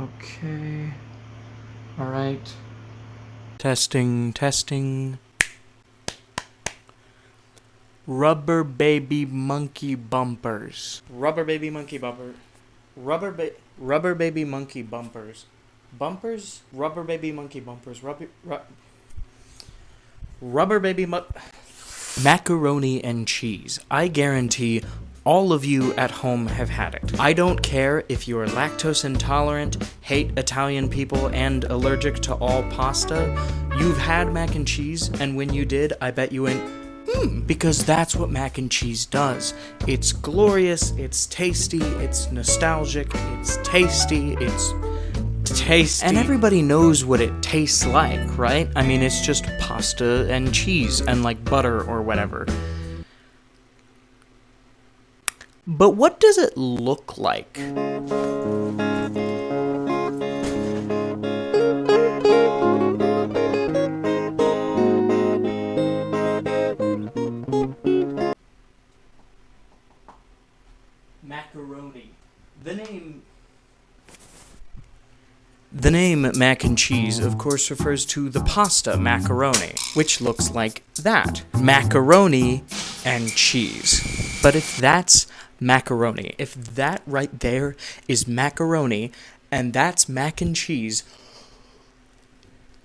Okay. Alright. Testing. Rubber baby monkey bumpers. Rubber baby monkey bumpers. Rubber baby monkey bumpers. Bumpers? Rubber baby monkey bumpers. Rubber baby macaroni and cheese. I guarantee all of you at home have had it. I don't care if you are lactose intolerant, hate Italian people, and allergic to all pasta. You've had mac and cheese, and when you did, I bet you went, because that's what mac and cheese does. It's glorious, it's tasty, it's nostalgic, it's tasty, and everybody knows what it tastes like, right? I mean, it's just pasta and cheese and like butter or whatever. But what does it look like? Macaroni. The name mac and cheese, of course, refers to the pasta macaroni, which looks like that. Macaroni and cheese. But if that's macaroni, if that right there is macaroni, and that's mac and cheese,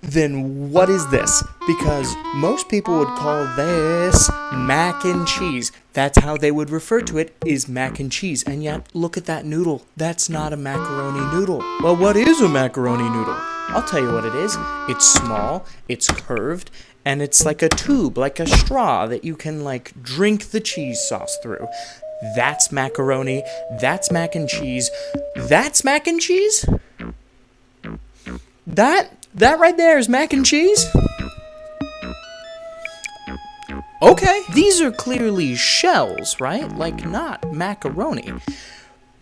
then what is this? Because most people would call this mac and cheese. That's how they would refer to it, is mac and cheese. And yet, look at that noodle. That's not a macaroni noodle. Well, what is a macaroni noodle? I'll tell you what it is. It's small, it's curved, and it's like a tube, like a straw that you can, like, drink the cheese sauce through. That's macaroni. That's mac and cheese. That's mac and cheese? That right there is mac and cheese? Okay. These are clearly shells, right? Like, not macaroni.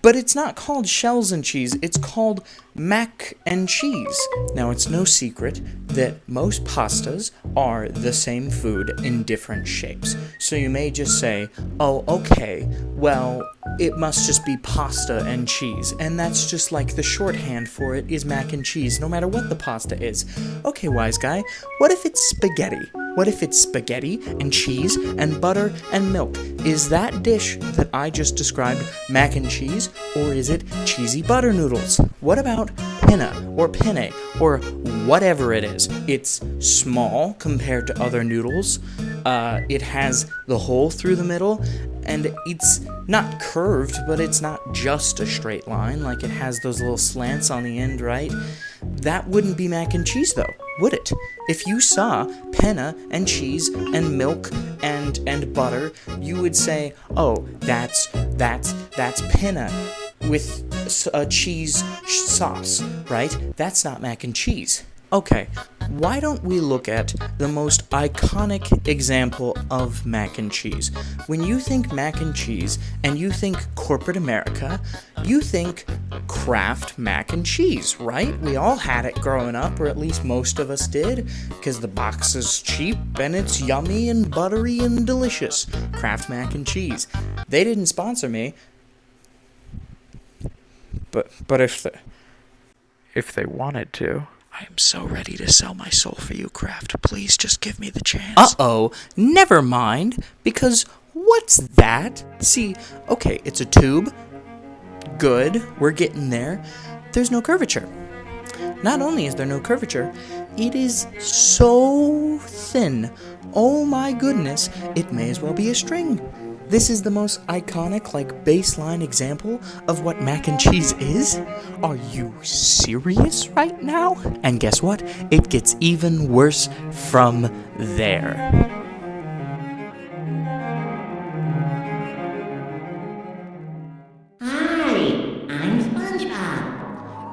But it's not called shells and cheese, it's called mac and cheese. Now, it's no secret that most pastas are the same food in different shapes. So you may just say, oh, okay, well, it must just be pasta and cheese. And that's just like the shorthand for it is mac and cheese, no matter what the pasta is. Okay, wise guy, what if it's spaghetti? What if it's spaghetti and cheese and butter and milk? Is that dish that I just described mac and cheese, or is it cheesy butter noodles? What about pinna or penne or whatever it is? It's small compared to other noodles. It has the hole through the middle, and it's not curved, but it's not just a straight line. Like, it has those little slants on the end, right? That wouldn't be mac and cheese, though, would it? If you saw penna and cheese and milk and butter, you would say, oh, that's penna with a cheese sauce, right? That's not mac and cheese. Okay, why don't we look at the most iconic example of mac and cheese? When you think mac and cheese and you think corporate America, you think Kraft mac and cheese, right? We all had it growing up, or at least most of us did, because the box is cheap and it's yummy and buttery and delicious. Kraft mac and cheese. They didn't sponsor me, but if they wanted to. I am so ready to sell my soul for you, Kraft. Please just give me the chance. Uh-oh, never mind, because what's that? See, okay, it's a tube. Good, we're getting there. There's no curvature. Not only is there no curvature, it is so thin. Oh my goodness, it may as well be a string. This is the most iconic, like, baseline example of what mac and cheese is? Are you serious right now? And guess what? It gets even worse from there.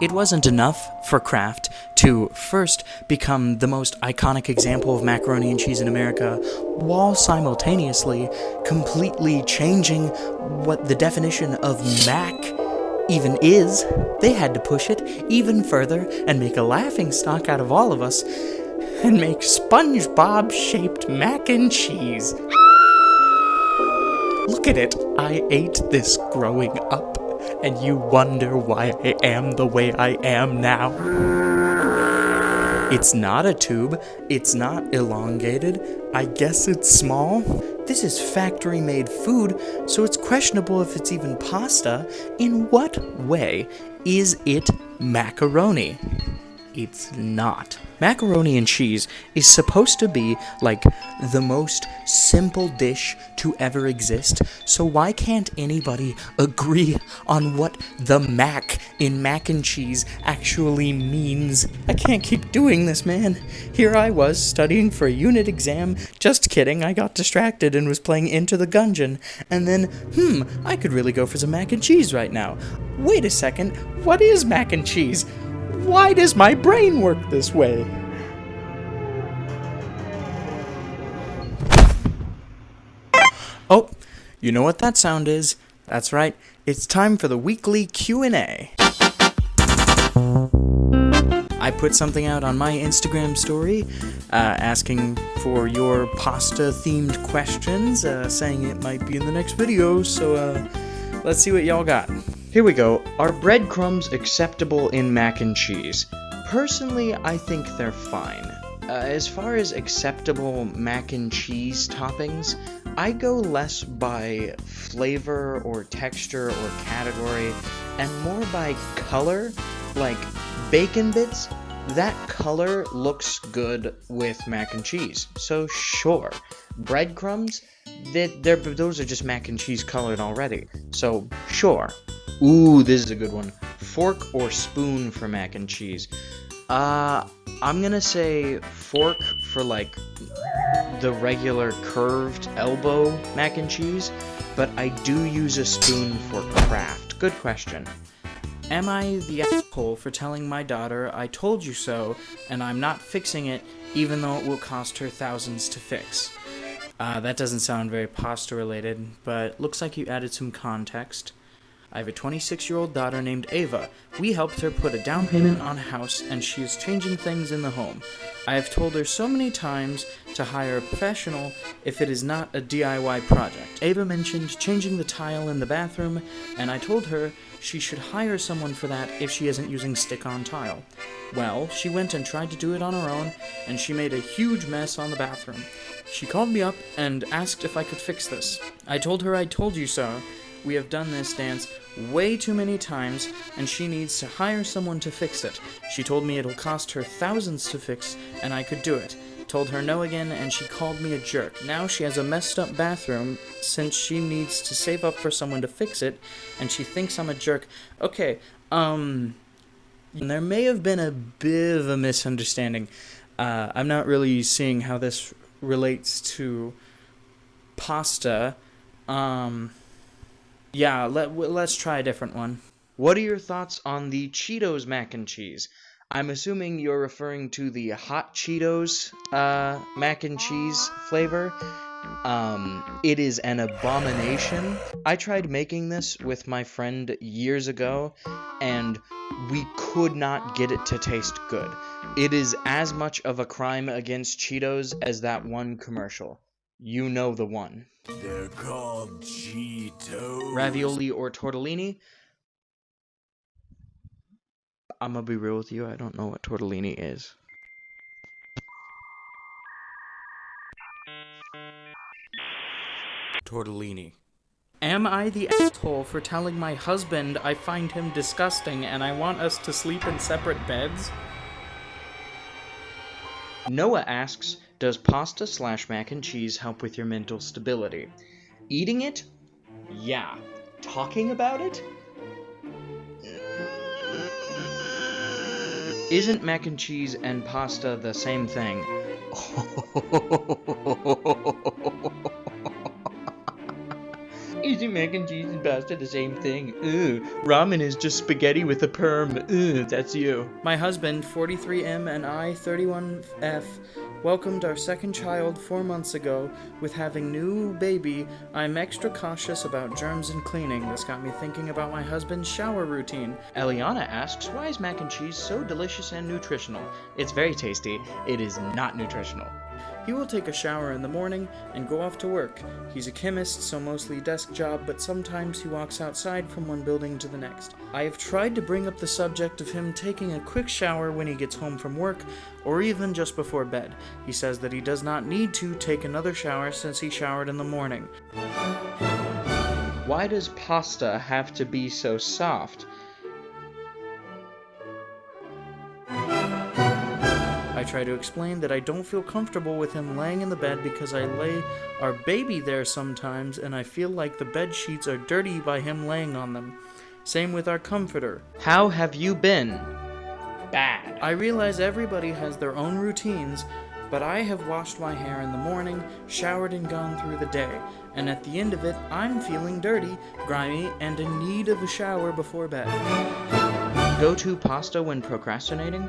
It wasn't enough for Kraft to first become the most iconic example of macaroni and cheese in America, while simultaneously completely changing what the definition of mac even is. They had to push it even further and make a laughingstock out of all of us and make SpongeBob-shaped mac and cheese. Look at it. I ate this growing up. And you wonder why I am the way I am now? It's not a tube, it's not elongated, I guess it's small. This is factory-made food, so it's questionable if it's even pasta. In what way is it macaroni? It's not. Macaroni and cheese is supposed to be like the most simple dish to ever exist, so why can't anybody agree on what the mac in mac and cheese actually means? I can't keep doing this, man. Here I was studying for a unit exam. Just kidding, I got distracted and was playing Into the Gungeon, and then, I could really go for some mac and cheese right now. Wait a second, what is mac and cheese? Why does my brain work this way? Oh, you know what that sound is? That's right, it's time for the weekly Q&A. I put something out on my Instagram story asking for your pasta-themed questions, saying it might be in the next video, so let's see what y'all got. Here we go. Are breadcrumbs acceptable in mac and cheese? Personally, I think they're fine. As far as acceptable mac and cheese toppings, I go less by flavor or texture or category, and more by color. Like bacon bits, that color looks good with mac and cheese, so sure. Breadcrumbs, those are just mac and cheese colored already, so sure. Ooh, this is a good one. Fork or spoon for mac and cheese? I'm gonna say fork for like the regular curved elbow mac and cheese, but I do use a spoon for craft. Good question. Am I the asshole for telling my daughter I told you so, and I'm not fixing it, even though it will cost her thousands to fix? That doesn't sound very pasta related, but looks like you added some context. I have a 26-year-old daughter named Ava. We helped her put a down payment on a house, and she is changing things in the home. I have told her so many times to hire a professional if it is not a DIY project. Ava mentioned changing the tile in the bathroom, and I told her she should hire someone for that if she isn't using stick-on tile. Well, she went and tried to do it on her own, and she made a huge mess on the bathroom. She called me up and asked if I could fix this. I told her I told you so. We have done this dance way too many times, and she needs to hire someone to fix it. She told me it'll cost her thousands to fix, and I could do it. Told her no again, and she called me a jerk. Now she has a messed up bathroom, since she needs to save up for someone to fix it, and she thinks I'm a jerk. Okay, there may have been a bit of a misunderstanding. I'm not really seeing how this relates to pasta. Yeah, let's try a different one. What are your thoughts on the Cheetos mac and cheese? I'm assuming you're referring to the Hot Cheetos mac and cheese flavor. It is an abomination. I tried making this with my friend years ago, and we could not get it to taste good. It is as much of a crime against Cheetos as that one commercial. You know the one. They're called Cheetos. Ravioli or tortellini? I'm gonna be real with you, I don't know what tortellini is. Tortellini. Am I the asshole for telling my husband I find him disgusting and I want us to sleep in separate beds? Noah asks, does pasta / mac and cheese help with your mental stability? Eating it? Yeah. Talking about it? Isn't mac and cheese and pasta the same thing? Isn't mac and cheese and pasta the same thing? Ugh, ramen is just spaghetti with a perm. Ugh, that's you. My husband, 43M, and I, 31F, welcomed our second child 4 months ago. With having new baby, I'm extra cautious about germs and cleaning. This got me thinking about my husband's shower routine. Eliana asks, why is mac and cheese so delicious and nutritional? It's very tasty. It is not nutritional. He will take a shower in the morning and go off to work. He's a chemist, so mostly desk job, but sometimes he walks outside from one building to the next. I have tried to bring up the subject of him taking a quick shower when he gets home from work, or even just before bed. He says that he does not need to take another shower since he showered in the morning. Why does pasta have to be so soft? I try to explain that I don't feel comfortable with him laying in the bed because I lay our baby there sometimes and I feel like the bed sheets are dirty by him laying on them. Same with our comforter. How have you been? Bad. I realize everybody has their own routines, but I have washed my hair in the morning, showered and gone through the day, and at the end of it, I'm feeling dirty, grimy, and in need of a shower before bed. Go-to pasta when procrastinating?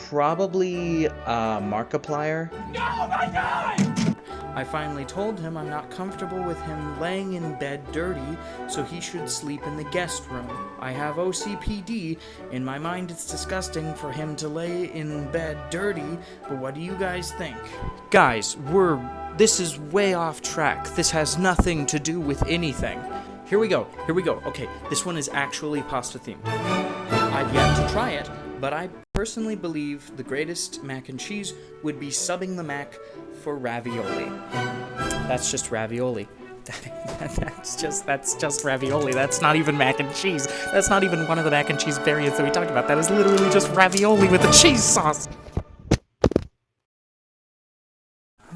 Probably Markiplier. Oh my God! I finally told him I'm not comfortable with him laying in bed dirty, so he should sleep in the guest room. I have OCPD. In my mind, it's disgusting for him to lay in bed dirty, but what do you guys think? Guys, this is way off track. This has nothing to do with anything. Here we go. Okay, this one is actually pasta themed. I've yet to try it, but I personally believe the greatest mac and cheese would be subbing the mac for ravioli. That's just ravioli. That's just ravioli. That's not even mac and cheese. That's not even one of the mac and cheese variants that we talked about. That is literally just ravioli with a cheese sauce.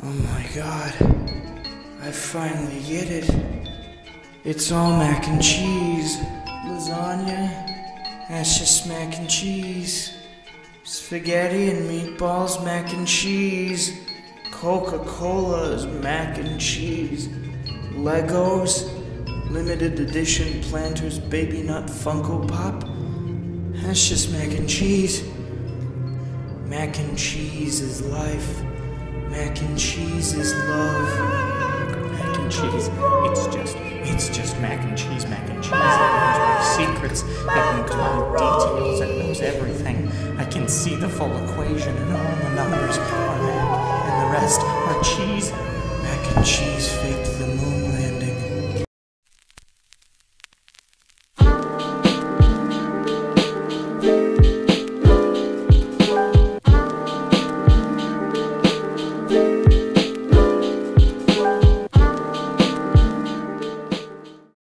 Oh my God. I finally get it. It's all mac and cheese. Lasagna. That's just mac and cheese. Spaghetti and meatballs, mac and cheese. Coca-Cola is mac and cheese. Legos, limited edition Planters Baby Nut Funko Pop. That's just mac and cheese. Mac and cheese is life. Mac and cheese is love. Mac and cheese, it's just mac and cheese, mac and cheese. That knows my secrets, that knows my details, that knows everything. I can see the full equation and all the numbers are mac and the rest are cheese. Mac and cheese